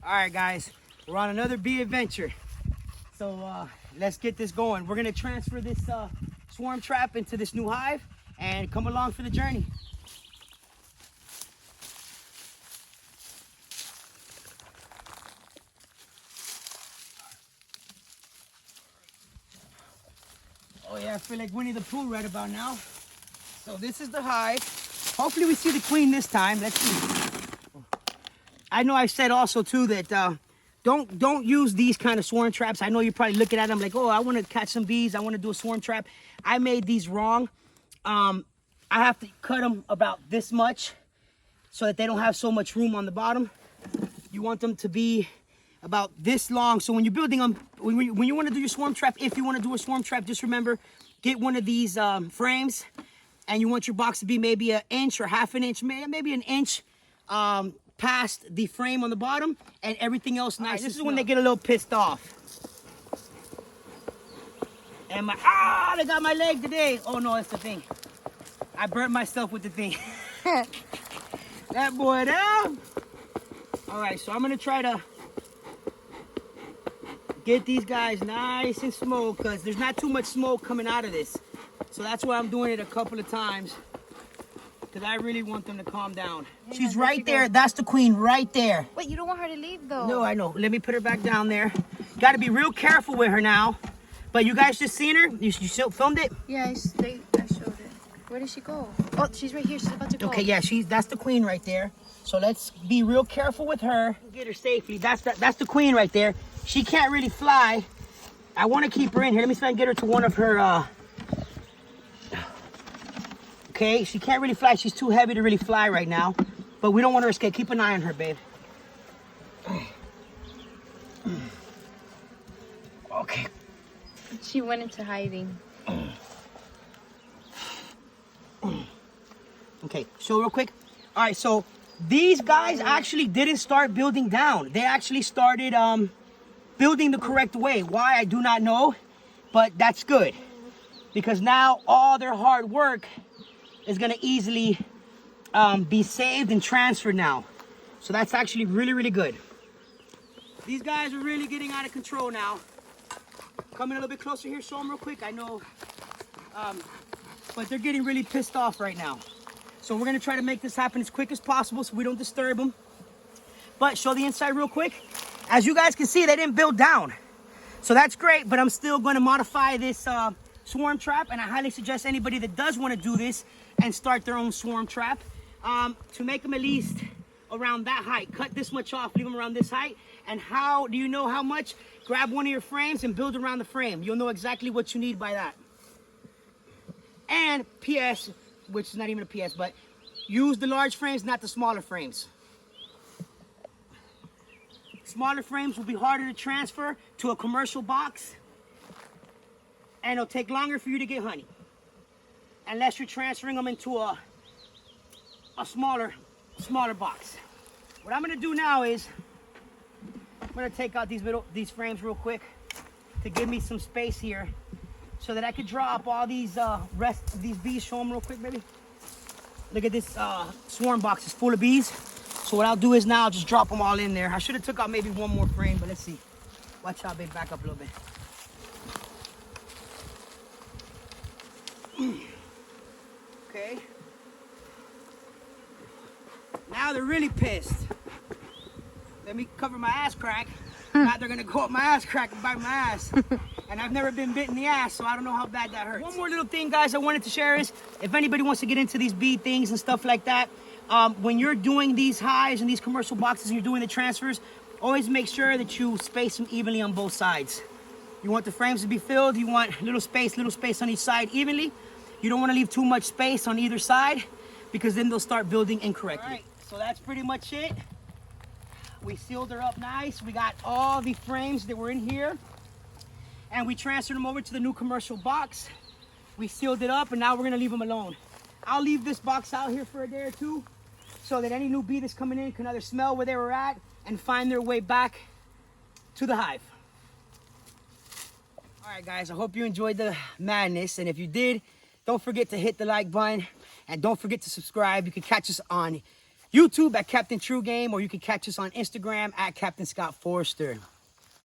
All right, guys, we're on another bee adventure. So let's get this going. We're gonna transfer this swarm trap into this new hive and come along for the journey. Oh yeah, I feel like Winnie the Pooh right about now. So this is the hive. Hopefully we see the queen this time. Let's see. I know I said also too that don't use these kind of swarm traps. I know you're probably looking at them like, oh, I want to catch some bees. I want to do a swarm trap. I made these wrong. I have to cut them about this much so that they don't have so much room on the bottom. You want them to be about this long. So when you're building them, when you want to do your swarm trap, if you want to do a swarm trap, just remember, get one of these frames, and you want your box to be maybe an inch or half an inch, maybe an inch past the frame on the bottom, and everything else nice. Right, this is when they get a little pissed off. And they got my leg today. Oh no, that's the thing. I burnt myself with the thing. That boy down. All right, so I'm gonna try to get these guys nice and smoked because there's not too much smoke coming out of this. So that's why I'm doing it a couple of times, because I really want them to calm down. Yeah, she's right there. That's the queen right there. Wait, you don't want her to leave though. No, I know. Let me put her back down there. Got to be real careful with her now. But you guys just seen her? You still filmed it? Yeah, I showed it. Where did she go? Oh, she's right here. She's about to go. Okay, yeah, that's the queen right there. So let's be real careful with her. Get her safely. That's the queen right there. She can't really fly. I want to keep her in here. Let me see if I can get her to one of her... Okay, she can't really fly. She's too heavy to really fly right now. But we don't want her to escape. Keep an eye on her, babe. Okay. She went into hiding. Okay, so real quick. All right, so these guys actually didn't start building down. They actually started building the correct way. Why, I do not know, but that's good. Because now all their hard work is gonna easily be saved and transferred now. So that's actually really, really good. These guys are really getting out of control now. Coming a little bit closer here, show them real quick. I know, but they're getting really pissed off right now. So we're gonna try to make this happen as quick as possible so we don't disturb them. But show the inside real quick. As you guys can see, they didn't build down. So that's great, but I'm still gonna modify this swarm trap, and I highly suggest anybody that does want to do this and start their own swarm trap to make them at least around that height. Cut this much off, leave them around this height. And how do you know how much? Grab one of your frames and build around the frame. You'll know exactly what you need by that. And PS, which is not even a PS, but use the large frames, not the smaller frames. Smaller frames will be harder to transfer to a commercial box, and it'll take longer for you to get honey, unless you're transferring them into a smaller box. What I'm gonna do now is I'm gonna take out these frames real quick to give me some space here, so that I could drop all these rest of these bees. Show them real quick, baby. Look at this swarm box is full of bees. So what I'll do is now I'll just drop them all in there. I should have took out maybe one more frame, but let's see. Watch out, baby. Back up a little bit. Okay. Now they're really pissed. Let me cover my ass crack. Now they're gonna go up my ass crack and bite my ass. And I've never been bit in the ass, so I don't know how bad that hurts. One more little thing, guys, I wanted to share is, if anybody wants to get into these bee things and stuff like that, when you're doing these hives and these commercial boxes and you're doing the transfers, always make sure that you space them evenly on both sides. You want the frames to be filled. You want little space on each side evenly. You don't want to leave too much space on either side, because then they'll start building incorrectly. All right, so that's pretty much it. We sealed her up nice. We got all the frames that were in here, and we transferred them over to the new commercial box. We sealed it up, and now we're gonna leave them alone. I'll leave this box out here for a day or two, so that any new bee that's coming in can either smell where they were at and find their way back to the hive. All right, guys, I hope you enjoyed the madness, and if you did, don't forget to hit the like button, and don't forget to subscribe. You can catch us on YouTube at Capt Tru Game, or you can catch us on Instagram at Captain Scott Forster.